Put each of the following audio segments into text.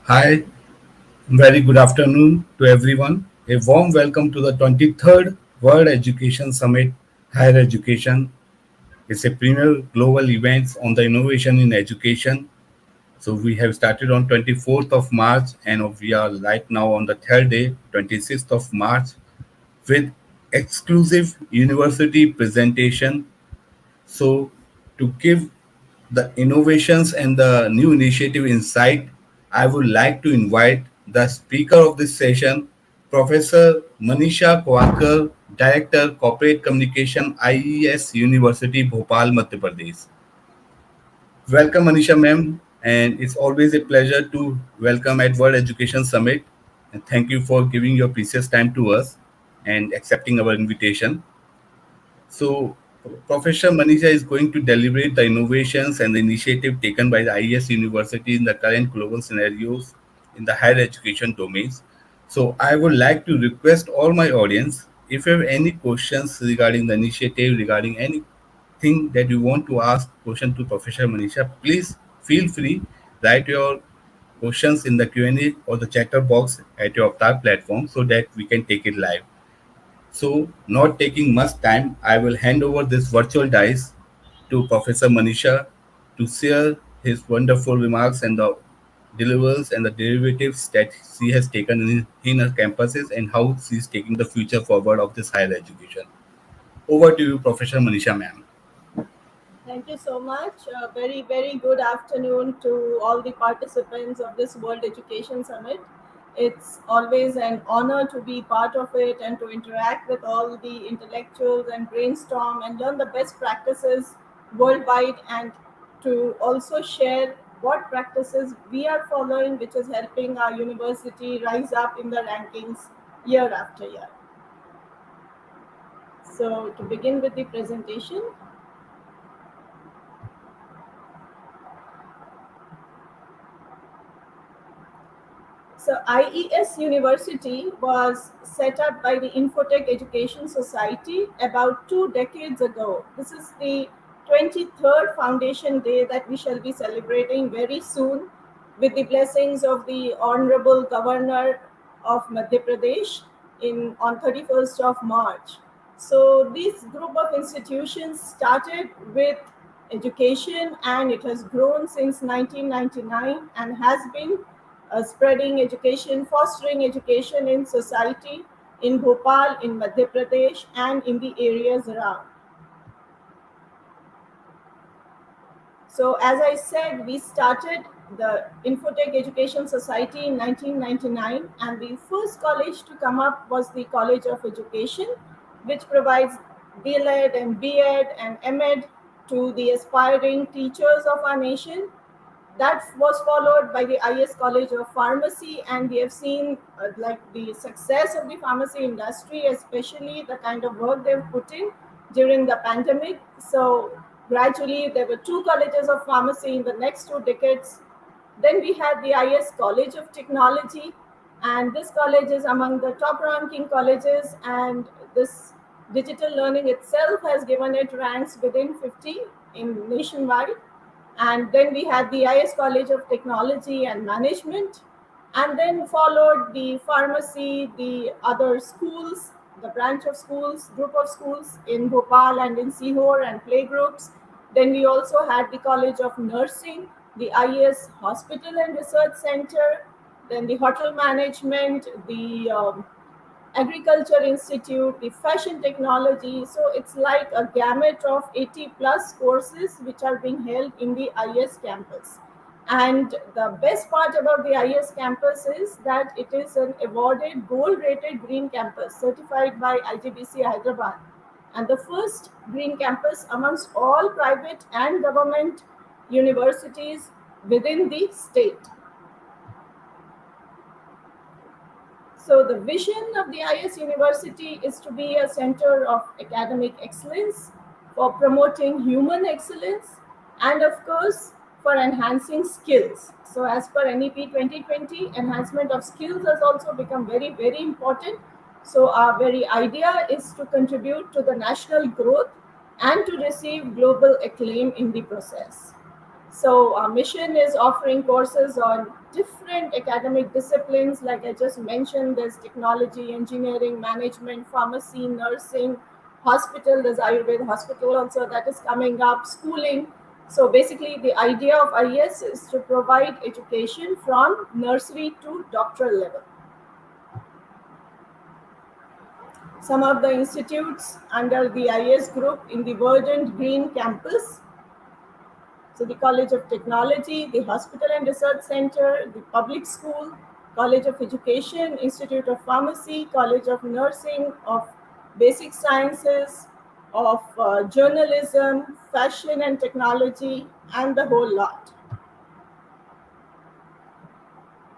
Hi, very good afternoon to everyone. A warm welcome to the 23rd World Education Summit Higher Education. It's a premier global event on the innovation in education. So we have started on 24th of March and we are right now on the third day, 26th of March, with exclusive university presentation. So, to give the innovations and the new initiative insight, I would like to invite the speaker of this session, Professor Manisha Kawathekar, Director Corporate Communication, IES University, Bhopal, Madhya Pradesh. Welcome, Manisha ma'am, and it's always a pleasure to welcome at World Education Summit. And thank you for giving your precious time to us and accepting our invitation. So, Professor Manisha is going to deliberate the innovations and the initiative taken by the IES University in the current global scenarios in the higher education domains. So, I would like to request all my audience if you have any questions regarding the initiative, regarding anything that you want to ask question to Professor Manisha, please feel free write your questions in the Q&A or the chatter box at your Avatar platform so that we can take it live. So, not taking much time, I will hand over this virtual dice to Professor Manisha to share his wonderful remarks and the delivers and the derivatives that she has taken in her campuses and how she is taking the future forward of this higher education. Over to you, Professor Manisha, ma'am. Thank you so much. Very good afternoon to all the participants of this World Education Summit. It's always an honor to be part of it and to interact with all the intellectuals and brainstorm and learn the best practices worldwide and to also share what practices we are following, which is helping our university rise up in the rankings year after year. So, to begin with the presentation, so IES University was set up by the Infotech Education Society about 2 decades ago. This is the 23rd Foundation Day that we shall be celebrating very soon with the blessings of the Honorable Governor of Madhya Pradesh on 31st of March. So this group of institutions started with education and it has grown since 1999 and has been spreading education, fostering education in society in Bhopal, in Madhya Pradesh, and in the areas around. So, as I said, we started the Infotech Education Society in 1999, and the first college to come up was the College of Education, which provides DLED and BEd and MEd to the aspiring teachers of our nation. That was followed by the IS College of Pharmacy, and we have seen like the success of the pharmacy industry, especially the kind of work they've put in during the pandemic. So gradually, there were two colleges of pharmacy in the next 2 decades. Then we had the IS College of Technology, and this college is among the top ranking colleges, and this digital learning itself has given it ranks within 50 in nationwide. And then we had the IS College of Technology and Management, and then followed the pharmacy, the other schools, the branch of schools, group of schools in Bhopal and in Sihor and playgroups. Then we also had the College of Nursing, the IES Hospital and Research Center, then the hotel management, the Agriculture Institute, the Fashion Technology. So it's like a gamut of 80 plus courses which are being held in the IS campus. And the best part about the IS campus is that it is an awarded gold rated green campus certified by IGBC Hyderabad, and the first green campus amongst all private and government universities within the state. So the vision of the IS University is to be a center of academic excellence for promoting human excellence and of course for enhancing skills. So as per NEP 2020, enhancement of skills has also become very important. So our very idea is to contribute to the national growth and to receive global acclaim in the process. So our mission is offering courses on different academic disciplines. Like I just mentioned, there's technology, engineering, management, pharmacy, nursing, hospital. There's Ayurveda hospital also that is coming up, schooling. So basically, the idea of IES is to provide education from nursery to doctoral level. Some of the institutes under the IES group in the verdant green campus. So the College of Technology, the Hospital and Research Center, the Public School, College of Education, Institute of Pharmacy, College of Nursing, of Basic Sciences, of Journalism, Fashion and Technology, and the whole lot.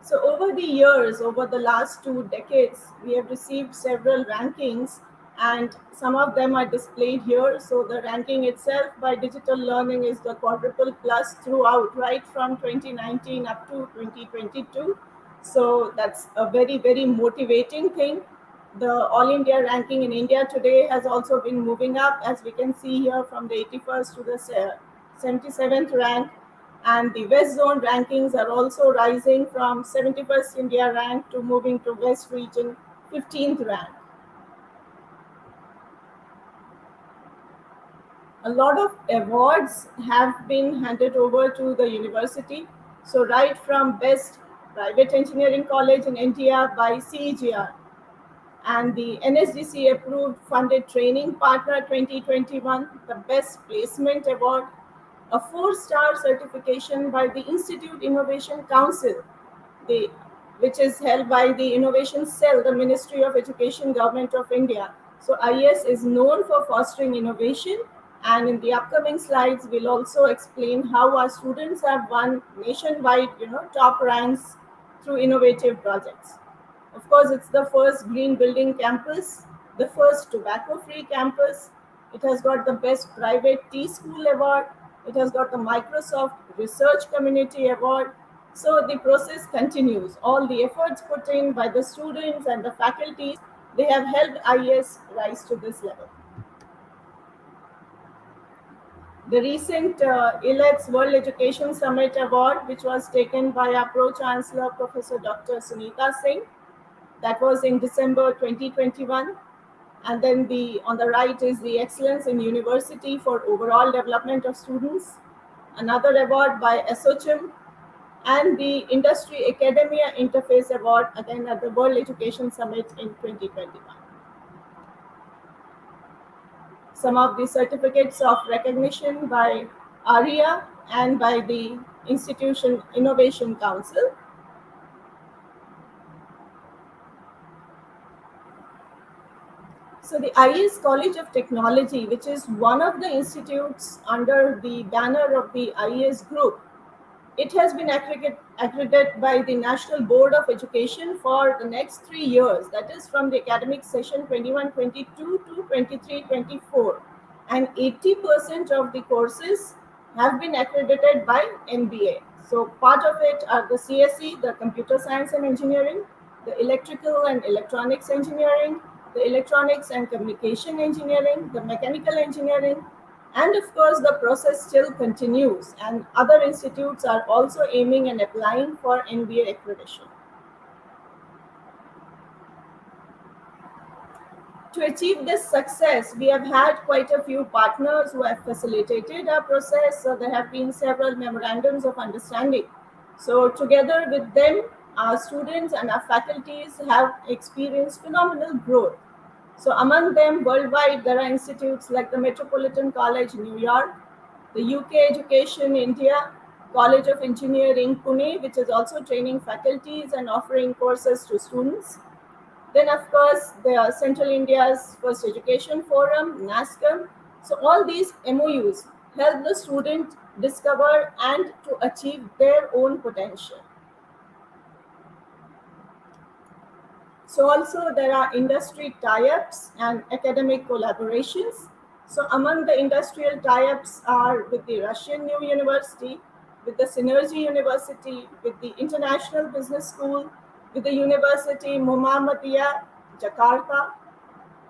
So, over the years, over the last 2 decades, we have received several rankings, and some of them are displayed here. So, the ranking itself by digital learning is the quadruple plus throughout, right from 2019 up to 2022. So, that's a very, very motivating thing. The All India ranking in India today has also been moving up, as we can see here from the 81st to the 77th rank, and the West Zone rankings are also rising from 71st India rank to moving to West Region 15th rank. A lot of awards have been handed over to the university. So right from Best Private Engineering College in India by CEGR, and the NSDC approved funded training partner 2021, the Best Placement Award, a 4-star certification by the Institute Innovation Council, the, which is held by the Innovation Cell, the Ministry of Education, Government of India. So IES is known for fostering innovation, and in the upcoming slides, we'll also explain how our students have won nationwide, top ranks through innovative projects. Of course, it's the first green building campus, the first tobacco free campus. It has got the best private tea school award. It has got the Microsoft Research Community Award. So the process continues. All the efforts put in by the students and the faculties, they have helped IES rise to this level. The recent Elets World Education Summit Award, which was taken by our Pro Chancellor, Professor Dr. Sunita Singh, that was in December 2021. And then on the right is the Excellence in University for Overall Development of Students, another award by ASSOCHAM, and the Industry Academia Interface Award, again at the World Education Summit in 2021. Some of the certificates of recognition by ARIA and by the Institution Innovation Council. So the IES College of Technology, which is one of the institutes under the banner of the IES group, it has been accredited by the National Board of Education for the next 3 years. That is from the academic session 21-22 to 23-24. And 80% of the courses have been accredited by NBA. So part of it are the CSE, the Computer Science and Engineering, the Electrical and Electronics Engineering, the Electronics and Communication Engineering, the Mechanical Engineering, and of course, the process still continues, and other institutes are also aiming and applying for NBA accreditation. To achieve this success, we have had quite a few partners who have facilitated our process. So there have been several memorandums of understanding. So together with them, our students and our faculties have experienced phenomenal growth. So among them, worldwide, there are institutes like the Metropolitan College, New York, the UK Education India, College of Engineering, Pune, which is also training faculties and offering courses to students. Then, of course, the Central India's First Education Forum, NASCOM. So all these MOUs help the student discover and to achieve their own potential. So also there are industry tie-ups and academic collaborations. So among the industrial tie-ups are with the Russian New University, with the Synergy University, with the International Business School, with the University Muhammadiyah, Jakarta,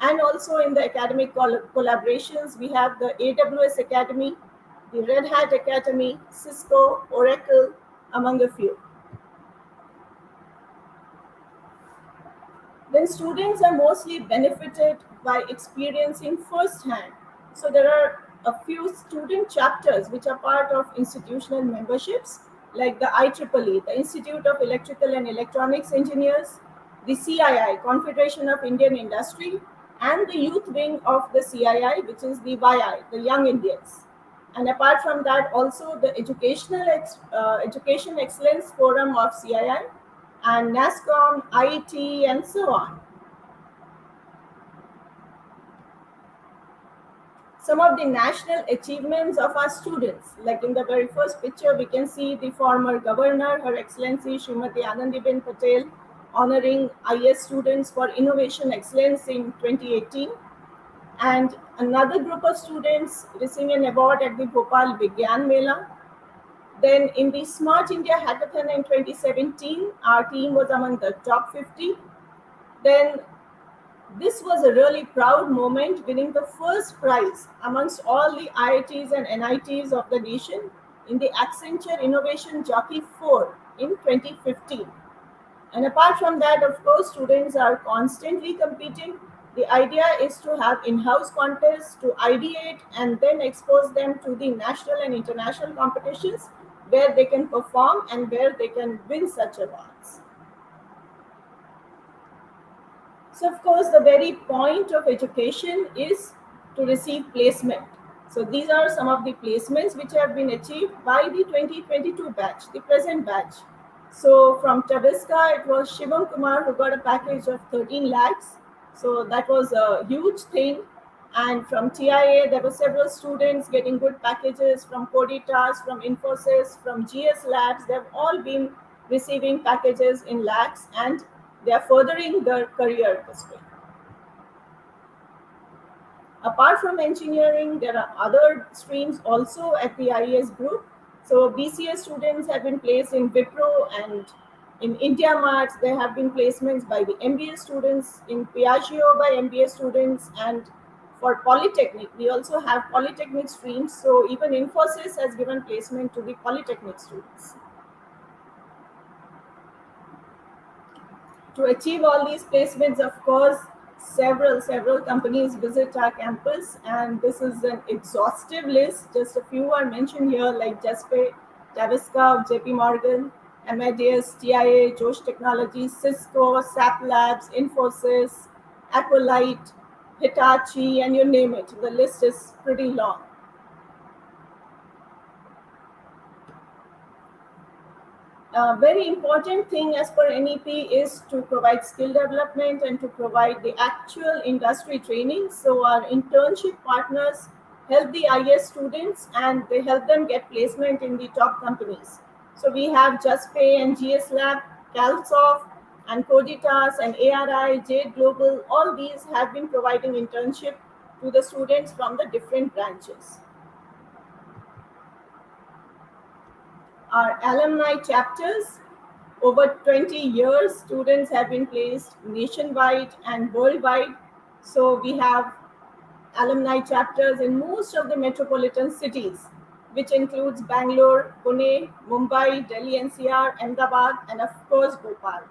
and also in the academic collaborations, we have the AWS Academy, the Red Hat Academy, Cisco, Oracle, among a few. Then students are mostly benefited by experiencing firsthand. So there are a few student chapters which are part of institutional memberships, like the IEEE, the Institute of Electrical and Electronics Engineers, the CII, Confederation of Indian Industry, and the youth wing of the CII, which is the YI, the Young Indians. And apart from that, also the Education Excellence Forum of CII and NASCOM, IET, and so on. Some of the national achievements of our students, like in the very first picture, we can see the former governor, Her Excellency Srimati Anandiben Patel, honoring IES students for innovation excellence in 2018, and another group of students receiving an award at the Bhopal Vigyan Mela. Then in the Smart India Hackathon in 2017, our team was among the top 50. Then this was a really proud moment, winning the first prize amongst all the IITs and NITs of the nation in the Accenture Innovation Jockey 4 in 2015. And apart from that, of course, students are constantly competing. The idea is to have in-house contests to ideate and then expose them to the national and international competitions where they can perform and where they can win such awards. So, of course, the very point of education is to receive placement. So, these are some of the placements which have been achieved by the 2022 batch, the present batch. So, from Taviska, it was Shivam Kumar who got a package of 13 lakhs. So, that was a huge thing. And from TIA, there were several students getting good packages from Coditas, from Infosys, from GS Labs. They've all been receiving packages in lakhs and they are furthering their career this way. Apart from engineering, there are other streams also at the IES group. So BCS students have been placed in Wipro and in India Mart. There have been placements by the MBA students, in Piaggio by MBA students, and for Polytechnic, we also have Polytechnic streams. So even Infosys has given placement to the Polytechnic students. To achieve all these placements, of course, several companies visit our campus, and this is an exhaustive list. Just a few are mentioned here, like Jaspe, Taviska, JP Morgan, Amadeus, TIA, Josh Technologies, Cisco, SAP Labs, Infosys, Aqualite, Hitachi, and you name it. The list is pretty long. A very important thing as per NEP is to provide skill development and to provide the actual industry training. So our internship partners help the IS students and they help them get placement in the top companies. So we have JustPay and GS Lab, Calsoft and Coditas and ARI, Jade Global. All these have been providing internship to the students from the different branches. Our alumni chapters, over 20 years, students have been placed nationwide and worldwide. So we have alumni chapters in most of the metropolitan cities, which includes Bangalore, Pune, Mumbai, Delhi NCR, Ahmedabad, and of course Bhopal.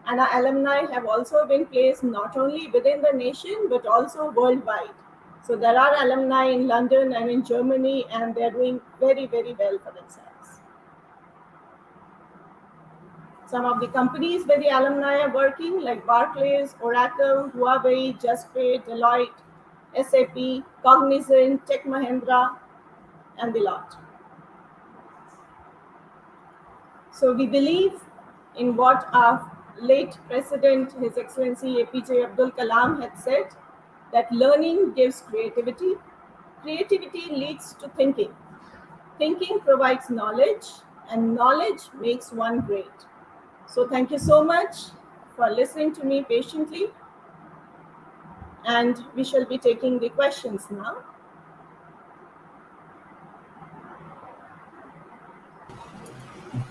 And our alumni have also been placed not only within the nation but also worldwide. So there are alumni in London and in Germany, and they're doing very, very well for themselves. Some of the companies where the alumni are working, like Barclays, Oracle, Huawei, Justpay, Deloitte, SAP, Cognizant, Tech Mahindra, and the lot. So we believe in what our late President, His Excellency APJ Abdul Kalam had said, that learning gives creativity, creativity leads to thinking, thinking provides knowledge, and knowledge makes one great. So thank you so much for listening to me patiently, and we shall be taking the questions now.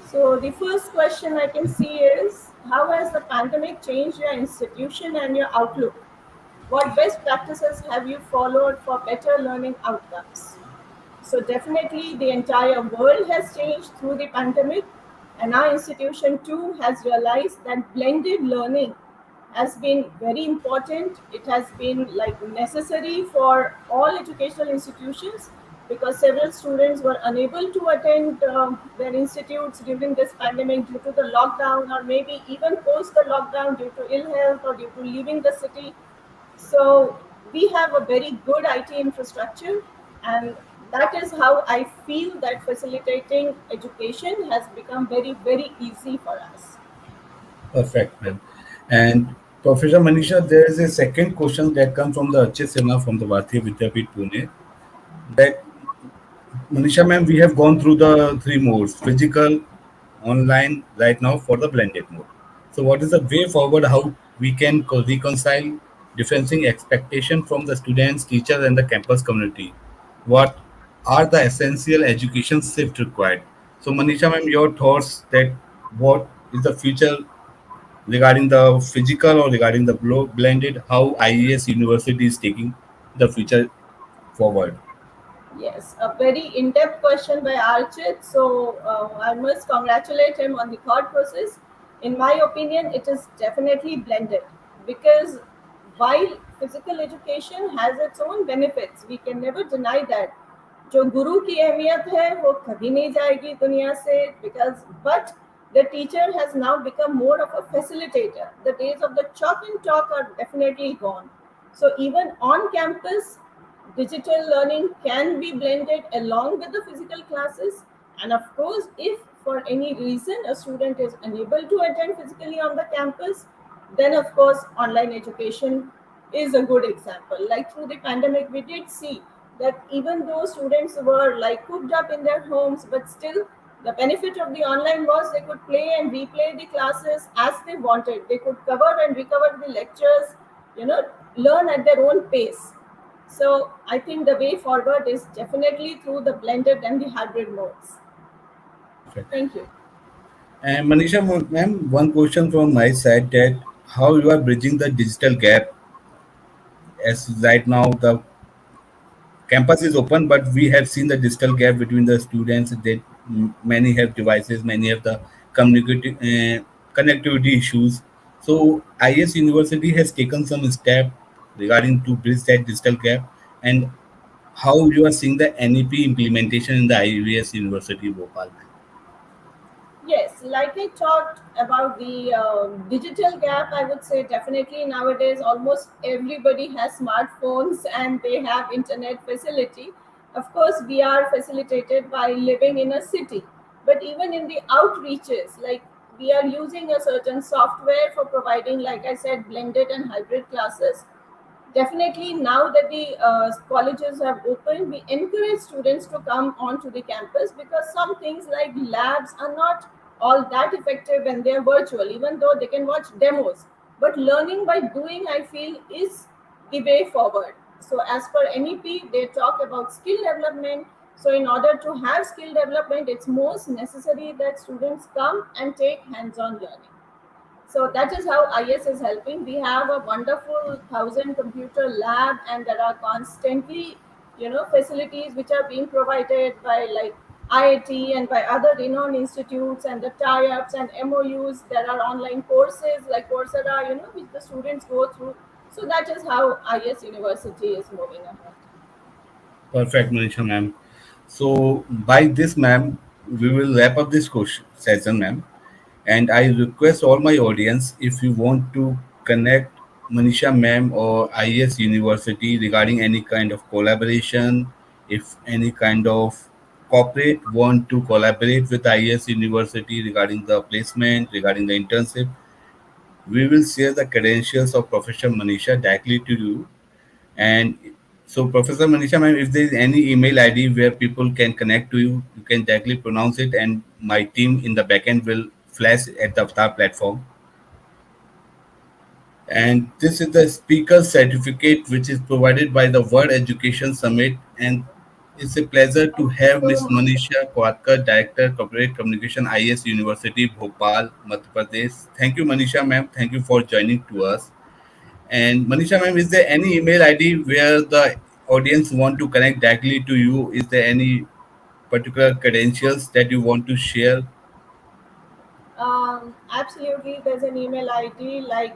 So the first question I can see is, how has the pandemic changed your institution and your outlook? What best practices have you followed for better learning outcomes? So definitely the entire world has changed through the pandemic, and our institution too has realized that blended learning has been very important. It has been like necessary for all educational institutions because several students were unable to attend their institutes during this pandemic due to the lockdown, or maybe even post the lockdown due to ill health or due to leaving the city. So we have a very good IT infrastructure, and that is how I feel that facilitating education has become very, very easy for us. Perfect, ma'am. And Professor Manisha, there is a second question that comes from the Archit Sinha from the Bharatiya Vidyapit Pune. That Manisha, ma'am, we have gone through the three modes: physical, online, right now for the blended mode. So, what is the way forward? How we can reconcile differencing expectation from the students, teachers, and the campus community? What are the essential education shift required? So, Manisha, ma'am, your thoughts that what is the future regarding the physical or regarding the blended, how IES University is taking the future forward. Yes, a very in-depth question by Archit. So I must congratulate him on the thought process. In my opinion, it is definitely blended because while physical education has its own benefits, we can never deny that. जो गुरु की अहमियत है वो कभी नहीं जाएगी दुनिया से because but the teacher has now become more of a facilitator. The days of the chalk and talk are definitely gone. So even on campus, digital learning can be blended along with the physical classes. And of course, if for any reason a student is unable to attend physically on the campus, then of course online education is a good example. Like through the pandemic, we did see that even though students were like cooped up in their homes, but still the benefit of the online was they could play and replay the classes as they wanted. They could cover and recover the lectures, you know, learn at their own pace. So I think the way forward is definitely through the blended and the hybrid modes. Perfect. Thank you. And Manisha, ma'am, one question from my side that how you are bridging the digital gap as right now the campus is open, but we have seen the digital gap between the students that many have devices, many have the connectivity issues. So IS University has taken some step regarding to bridge that digital gap and how you are seeing the NEP implementation in the IES University Bhopal. Yes, like I talked about the digital gap, I would say definitely nowadays almost everybody has smartphones and they have internet facility. Of course, we are facilitated by living in a city, but even in the outreaches, like we are using a certain software for providing, like I said, blended and hybrid classes. Definitely, now that the colleges have opened, we encourage students to come onto the campus because some things like labs are not all that effective when they are virtual, even though they can watch demos. But learning by doing, I feel, is the way forward. So, as per NEP, they talk about skill development. So, in order to have skill development, it's most necessary that students come and take hands on learning. So that is how IS is helping. We have a wonderful 1,000 computer lab, and there are constantly, facilities which are being provided by like IIT and by other renowned institutes, and the tie-ups and MOUs. There are online courses like Coursera, which the students go through. So that is how IS University is moving ahead. Perfect, Manisha ma'am. So by this, ma'am, we will wrap up this question session, ma'am. And I request all my audience if you want to connect Manisha ma'am or IES University regarding any kind of collaboration, if any kind of corporate want to collaborate with IES University regarding the placement, regarding the internship, we will share the credentials of Professor Manisha directly to you. And so, Professor Manisha, ma'am, if there is any email ID where people can connect to you, you can directly pronounce it, and my team in the backend will flash at the Avatar platform. And this is the speaker certificate which is provided by the World Education Summit. And it's a pleasure to have So Miss Manisha Kawathekar, Director Corporate Communication, IS University, Bhopal, Madhya Pradesh. Thank you, Manisha, ma'am. Thank you for joining to us. And Manisha, ma'am, is there any email ID where the audience want to connect directly to you, is there any particular credentials that you want to share? Absolutely, there's an email ID like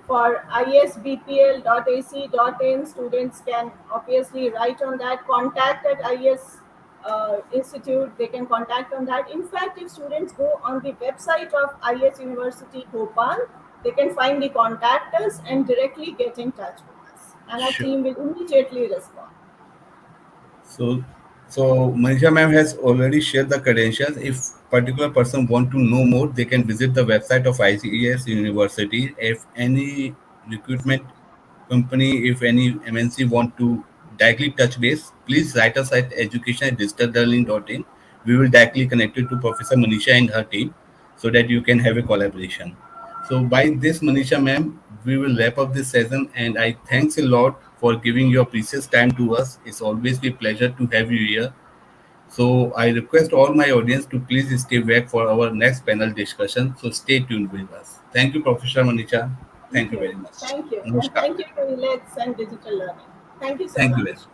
for isbpl.ac.in. Students can obviously write on that. Contact at IES Institute. They can contact on that. In fact, if students go on the website of IES University Bhopal, they can find the contact us and directly get in touch with us, and our Sure. team will immediately respond. So, so Manisha ma'am has already shared the credentials. If particular person want to know more, they can visit the website of ICES University. If any recruitment company, if any MNC want to directly touch base, please write us at education@digitallearning.in. We will directly connect you to Professor Manisha and her team so that you can have a collaboration. So by this, Manisha ma'am, we will wrap up this session, and I thanks a lot for giving your precious time to us. It's always a pleasure to have you here. So I request all my audience to please stay back for our next panel discussion. So stay tuned with us. Thank you, Professor Manisha. Thank Thank you you. very much. Thank you. And Namaskar. thank you to Elets and Digital Learning. Thank you so Thank you much. very much.